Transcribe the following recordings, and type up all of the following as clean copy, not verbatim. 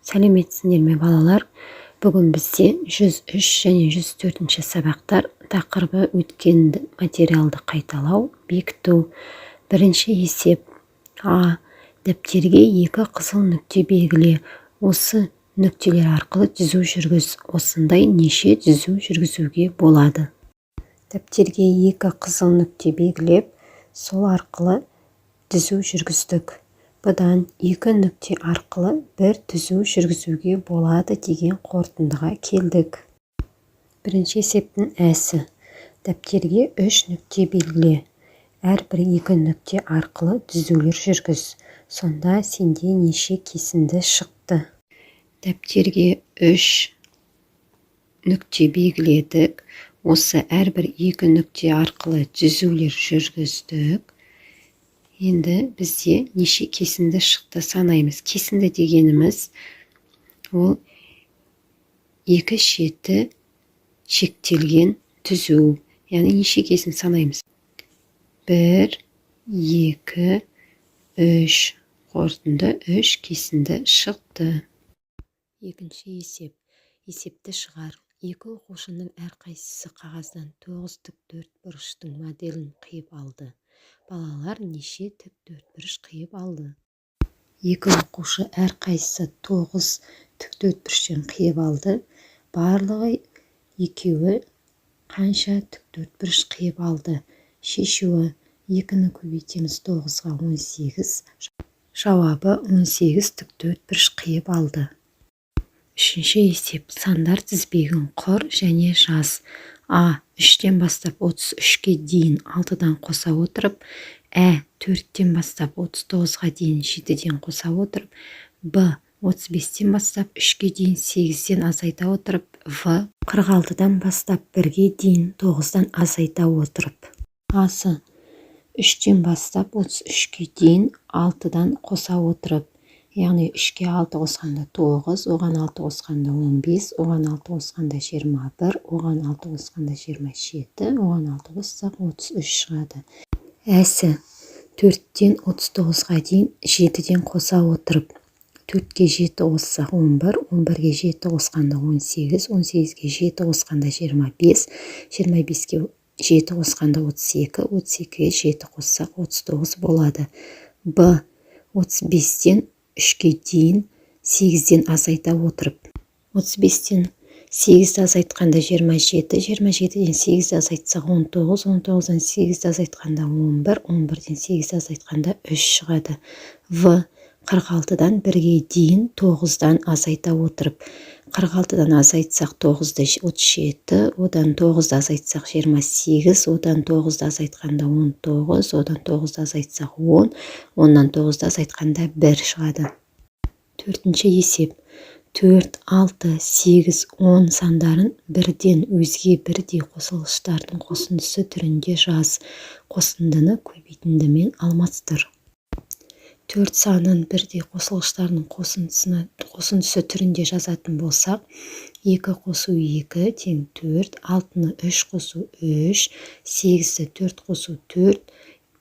Сәлеметсіңдер ме балалар? Бүгін бізде 103 және 104 сабақтар тақырыбы өткен материалды қайталау, бекіту. Бірінші есеп. А. Дәптерге 2 қызыл нүкте белгіле. Осы нүктелер арқылы түзу жүргіз. Осындай неше түзу жүргізуге болады? Дәптерге 2 қызыл нүкте белгілеп, сол арқылы түзу жүргіздік. Бұдан 2 нүкте арқылы бір түзу жүргізуге болады деген қорытындыға келдік. Бірінші есептің әсі. Дәптерге 3 нүкте белгіле. Әрбір 2 нүкте арқылы түзулер жүргіз. Сонда сенде неше кесінді шықты? Дәптерге 3 нүкте белгіледік. Осы әрбір 2 нүкте арқылы түзулер жүргіздік. Енді бізде неше кесінді шықты санаймыз. Кесінді дегеніміз ол 2 шеті шектелген түзу. Яғни неше кесін санаймыз. 1, 2, 3. Қорытынды 3 кесінді шықты. Екінші есеп. Есепті шығар. 2 оқушының әрқайсысы қағаздан 9 тік төртбұрыштың моделін қиып алды. Балалар неше тік төртбұрыш қиып алды? 2 оқушы әрқайсысы 9 тік төртбұрыштан қиып алды. Барлығы екеуі қанша тік төртбұрыш қиып алды? Шешуі. 2-ні көбейтеміз 9-ға 18. Жауабы 18 тік төртбұрыш қиып алды. Үшінші есеп. Сандар тізбегін құр және жаз. А. 3-тен бастап 33-ке дейін 6-дан қоса отырып, Ә. 4-тен бастап 39-ға дейін 7-ден қоса отырып, Б. 35-тен бастап 3-ке дейін 8-ден азайта отырып, В. 46-дан бастап 1-ге дейін 9-дан азайта отырып. Асы. 3-тен бастап 33-ке дейін 6-дан қоса отырып, яғни 3-ке 6 қосқанда 9, оған 6 қосқанда 15, оған 6 қосқанда 21, оған 6 қосқанда 27, оған 6 қоссақ 33 шығады. Әсі. 4-тен 39-ға дейін 7-ден қоса отырып, 4-ке 7 қоссақ 11, 11-ге 7 қосқанда 18, 18-ге 7 қосқанда 25, 25-ге 7 қосқанда 32, 32-ге 7 қоссақ 39 болады. Б. 35-тен 3-ке дейін 8-ден азайта отырып. 35-тен 8-ді азайтқанда 27, 27-ден 8-ді азайтсақ 19, 19-дан 8-ді азайтқанда 11, 11-ден 8-ді азайтқанда 3 шығады. В. 46-дан 1-ге дейін 9-дан азайта отырып. 46-дан азайтсақ 9-ды 37, одан 9-ды азайтсақ 28, одан 9-ды азайтқанда 19, одан 9-ды азайтсақ 10, оннан 9-ды азайтқанда 1 шығады. Төртінші есеп. 4, 6, 8, 10 сандарын бірден өзге бірдей қосылғыштардың қосындысы түрінде жаз. Қосындыны көбейтіндімен алмастыр. 4 санын бірдей қосылғыштардың қосындысы түрінде жазатын болсақ, 2 қосу 2 тең 4, 6-ны 3 қосу 3, 8-ді 4 қосу 4,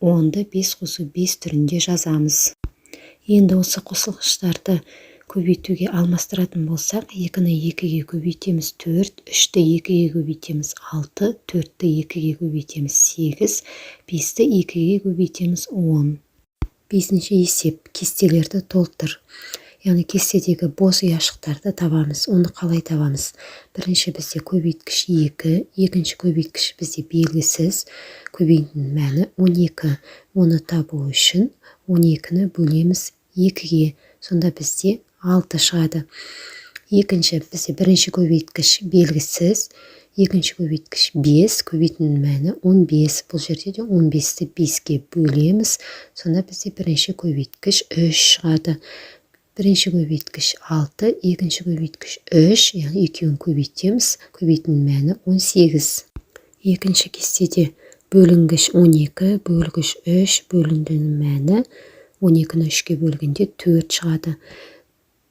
10-ды 5 қосу 5 түрінде жазамыз. Енді осы қосылғыштарды көбейтуге алмастыратын болсақ, 2-ні 2-ге көбейтеміз 4, 3-ті 2-ге көбейтеміз 6, 4-ті 2-ге көбейтеміз 8, 5-ті 2-ге көбейтеміз 10. Бесінші есеп. Кестелерді толтыр. Яғни кестедегі бос ұяшықтарды табамыз. Оны қалай табамыз? Бірінші бізде көбейткіш 2, екінші көбейткіш бізде белгісіз. Көбейтінің мәні 12. Оны табу үшін 12-ні бөлеміз 2-ге. Сонда бізде 6 шығады. Екінші бізде бірінші көбейткіш белгісіз. Екінші көбейткіш 5, көбейтінің мәні 15. Бұл жерде де 15-ті 5-ге бөлеміз. Сонда бізде бірінші көбейткіш 3 шығады. Бірінші көбейткіш 6, екінші көбейткіш 3, яғни екеуін көбейтеміз. Көбейтінің мәні 18. Екінші кестеде бөлінгіш 12, бөлгіш 3, бөлінгінің мәні 12-ні 3-ке бөлгенде 4 шығады.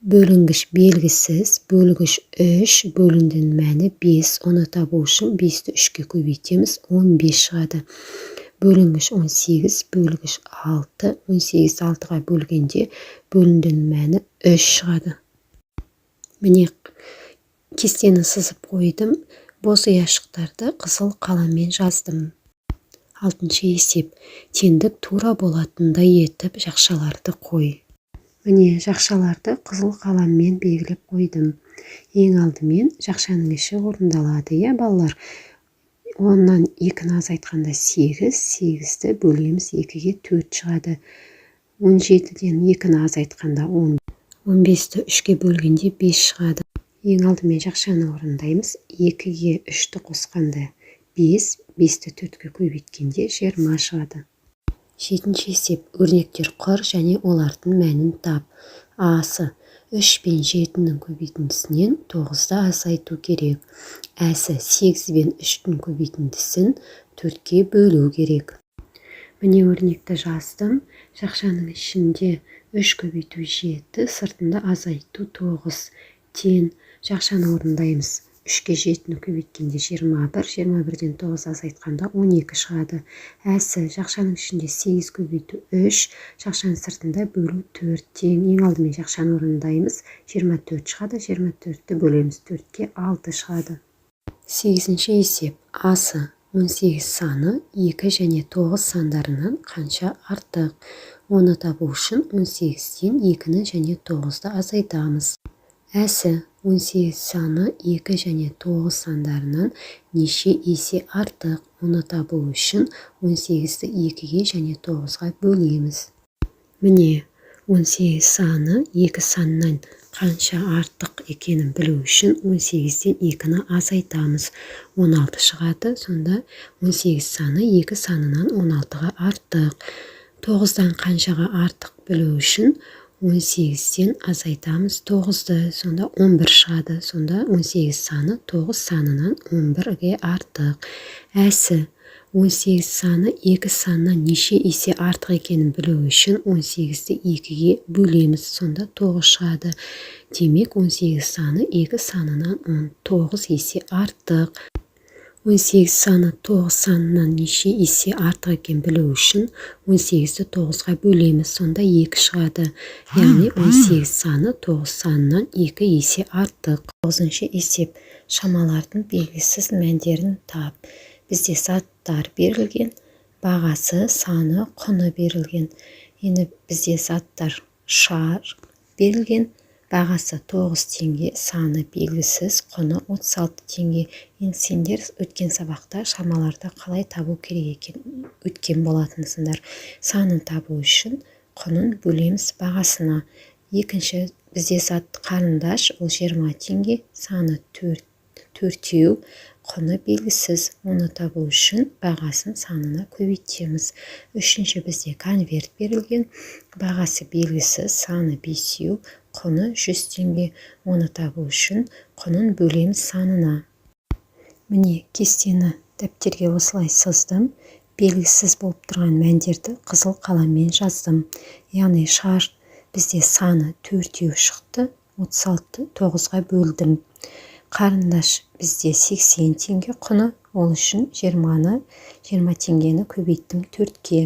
Бөлінгіш белгісіз, бөлгіш 3, бөліндің мәні 5. Оны табу үшін 5-ті 3-ке көбейтеміз, 15 шығады. Бөлінгіш 18, бөлгіш 6, 18 6-ға бөлгенде бөліндің мәні 3 шығады. Міне кестені сызып қойдым. Бос ұяшықтарды қызыл қаламмен жаздым. 6-шы есеп. Теңдік тура болатындай етіп жақшаларды қой. Міне жақшаларды қызыл қаламмен белгілеп қойдым. Ең алдымен жақшаның іші орындалады, балалар. 10-нан 2-ні азайтқанда 8, 8-ді бөлеміз 2-ге 4 шығады. 17-ден 2-ні азайтқанда 10, 15-ді 3-ге бөлгенде 5 шығады. Ең алдымен жақшаны орындаймыз. 2-ге 3-ті қосқанда 5, 5-ті 4-ге көбейткенде 20 шығады. 7-ші есеп. Өрнектер құр және олардың мәнін тап. Асы 3 пен 7-нің көбейтіндісінен 9-ды азайту керек. Әсі 8 пен 3-тің көбейтіндісін 4-ге бөлу керек. Міне өрнекті жаздым. Жақшаның ішінде 3 көбейту 7, сыртында азайту 9. Тен жақшаны орындаймыз. 3-ке 7-ні көбейткенде 21, 21-ден 9 азайтқанда 12 шығады. Әсі жақшаның ішінде 8 көбейту 3, жақшаның сыртында бөлу 4. Тең ең алдымен жақшаны орындаймыз. 24 шығады, 24-ті бөлеміз 4-ке 6 шығады. 8-ші есеп. Асы 18 саны 2 және 9 сандарынан қанша артық? Оны табу үшін 18-ден 2-ні және 9-ды азайтамыз. Әсі 18 саны 2 және 9 сандарынан неше есе артық? Оны табу үшін 18-ді 2-ге және 9-ға бөлеміз. Міне 18 саны 2 санынан қанша артық екенін білу үшін 18-ден 2-ні азайтамыз. 16 шығады. Сонда 18 саны 2 санынан 16-ға артық. 9-дан қаншаға артық білу үшін 18-ден азайтамыз 9-ды. Сонда 11 шығады. Сонда 18 саны 9 санынан 11-ге артық. Әсі 18 саны 2 санынан неше есе артық екенін білу үшін 18-ді 2-ге бөлеміз. Сонда 9 шығады. Демек 18 саны 2 санынан 9 есе артық. 18 саны 9 санынан неше есе артық екен білу үшін 18-ді 9-ға бөлеміз. Сонда 2 шығады. Яғни 18 саны 9 санынан 2 есе артық. 9-шы есеп. Шамалардың белгісіз мәндерін тап. Бізде заттар берілген, бағасы, саны, құны берілген. Енді бізде заттар шар берілген, бағасы 9 теңге, саны белгісіз, құны 36 теңге. Енді сендер өткен сабақта шамаларды қалай табу керек екен өткен болатынсыңдар. Санын табу үшін құнын бөлеміз бағасына. Екінші бізде зат қарындаш, ол 20 теңге, саны 4, құны белгісіз. Оны табу үшін бағасын санына көбейтеміз. Үшінші бізде конверт берілген, бағасы белгісіз, саны 5, құны 100 теңге. Оны табу үшін құнын бөлеміз санына. Міне кестені дәптерге осылай сыздым. Белгісіз болып тұрған мәндерді қызыл қаламмен жаздым. Яғни шар бізде саны 4 шықты, 36-ты 9-ға бөлдім. Қарындаш бізде 80 теңге құны, ол үшін 20 теңгені көбейттім 4-ке.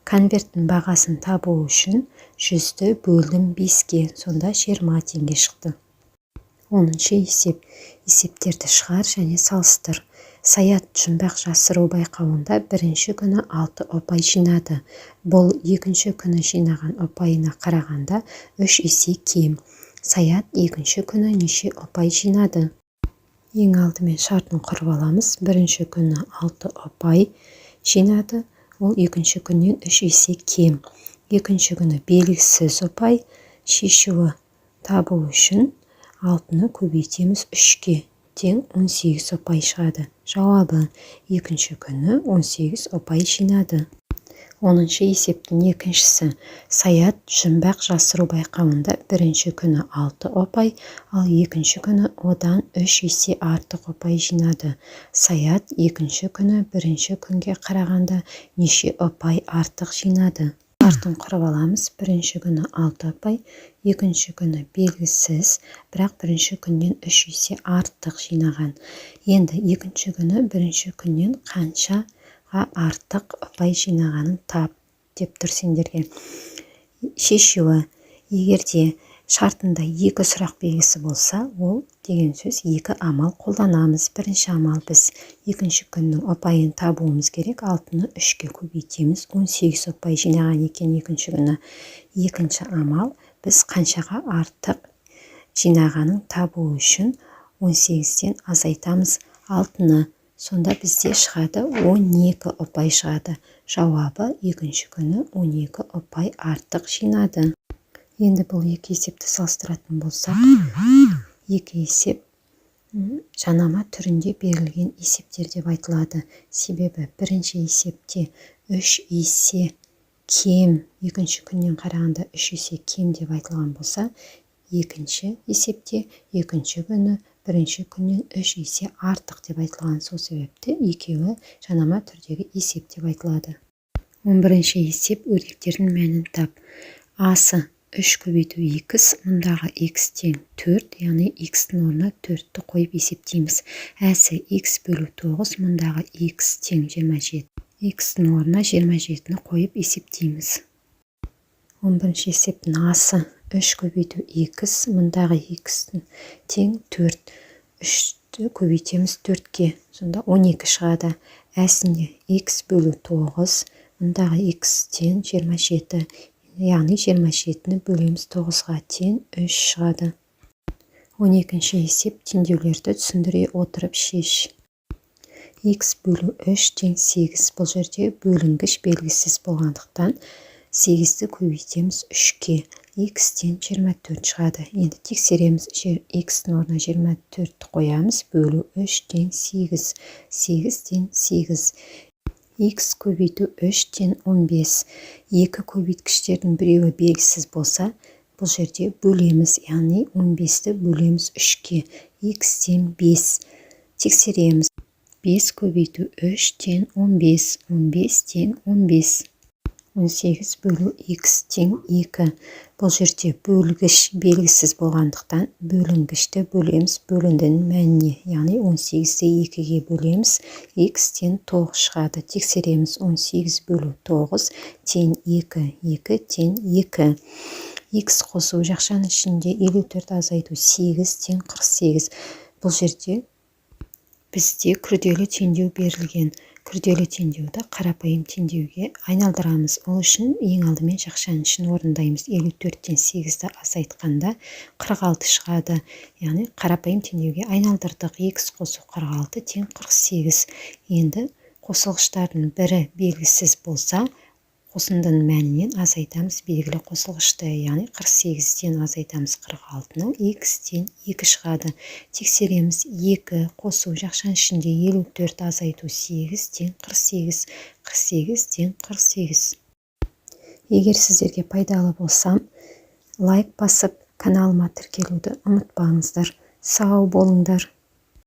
Конверттің бағасын табу үшін 100-ді бөлдім 5-ке, сонда 20 теңге шықты. 10-шы есеп. Есептерді шығар және салыстыр. Саят жұмбақ жасыру байқауында бірінші күні 6 ұпай жинады. Бұл екінші күні жинаған ұпайына қарағанда 3 есе кем. Саят екінші күні неше ұпай жинады? Ең алдымен шартын құрып аламыз. Бірінші күні 6 ұпай жинады. Ол екінші күннен 3 есе кем. Екінші күні белгісіз ұпай. Шешуі табу үшін 6-ны көбейтеміз 3-ке. Тең 18 ұпай шығады. Жауабы екінші күні 18 ұпай жинады. 10-шы есептің екіншісі. Саят жұмбақ жасыру байқауында бірінші күні 6 ұпай, ал екінші күні одан 3 есе артық ұпай жинады. Саят екінші күні бірінші күнге қарағанда неше ұпай артық жинады? Шартын құрып аламыз. Бірінші күні 6 ұпай, екінші күні белгісіз, бірақ бірінші күннен 3 есе артық жинаған. Енді екінші күні бірінші күннен қаншаға артық ұпай жинағанын тап деп тұр сендерге. Шешуі. Егерде шартында 2 сұрақ белгісі болса, ол деген сөз 2 амал қолданамыз. Бірінші амал біз екінші күннің ұпайын табуымыз керек. 6-ны 3-ке көбейтеміз. 18 ұпай жинаған екен екінші күні. Екінші амал біз қаншаға артық жинағанын табу үшін 18-тен азайтамыз 6-ны. Сонда бізде шығады 12 ұпай шығады. Жауабы екінші күні 12 ұпай артық жинады. Енді бұл екі есепті салыстыратын болсақ, екі есеп жанама түрінде берілген есептер деп айтылады. Себебі бірінші есепте 3 есе кем, екінші күннен қарағанда 3 есе кем деп айтылған болса, екінші есепте екінші күні бірінші күннен 3 есе артық деп айтылған. Сол себепті екеуі жанама түрдегі есеп деп айтылады. 11-ші есеп өрнектердің мәнін тап. Асы 3 көбейту x, мұндағы x тең 4, яғни x-тің орнына 4-ті қойып есептейміз. Әсі x бөлу 9, мұндағы x тең 27. x-тің орнына 27-ні қойып есептейміз. 11-ші есептің асы 3 көбейту x, мұндағы x-тің тең 4. 3-ті көбейтеміз 4-ке, сонда 12 шығады. Әсінде x бөлу 9, мұндағы x тең 27. Яғни 27-ні бөлеміз 9-ға тең 3 шығады. 12-ші есеп теңдеулерді түсіндіре отырып шеш. X бөлу 3 тең 8. Бұл жерде бөлінгіш белгісіз болғандықтан 8-ті көбейтеміз 3-ке. X тең 24 шығады. Енді тексереміз. X-тің орнына 24-ті қоямыз. Бөлу 3 тең 8. 8 тең 8. X көбейту 3 тең 15. Екі көбейткіштердің біреуі белгісіз болса, бұл жерде бөлеміз, яғни 15-ті бөлеміз 3-ке. X тең 5. Тексереміз. 5 көбейту 3 тең 15. 15 тең 15. 18 бөлу x тең 2. Бұл жерде бөлгіш белгісіз болғандықтан бөлінгішті бөлеміз бөліндінің мәніне, яғни 18-ті 2-ге бөлеміз, x тең 9 шығады. Тексереміз. 18 бөлу 9 тең 2. 2 тең 2. X қосу жақшаның ішінде 54 азайту 8 тең 48. Бұл жерде бізде күрделі теңдеу берілген. Күрделі теңдеуді қарапайым теңдеуге айналдырамыз. Ол үшін ең алдымен жақшаның ішін орындаймыз. 54-тен 8-ді азайтқанда 46 шығады. Яғни қарапайым теңдеуге айналдырдық. X қосу 46 тең 48. Енді қосылғыштардың бірі белгісіз болса, қосындының мәнінен азайтамыз белгілі қосылғышты, яғни 48-тен азайтамыз 46-ны, x тең 2 шығады. Тексереміз. 2 қосу жақшаның ішінде 54 азайту 8 тең 48. 48 тең 48. Егер сіздерге пайдалы болсам, лайк басып, каналыма тіркелуді ұмытпаңыздар. Сау болыңдар.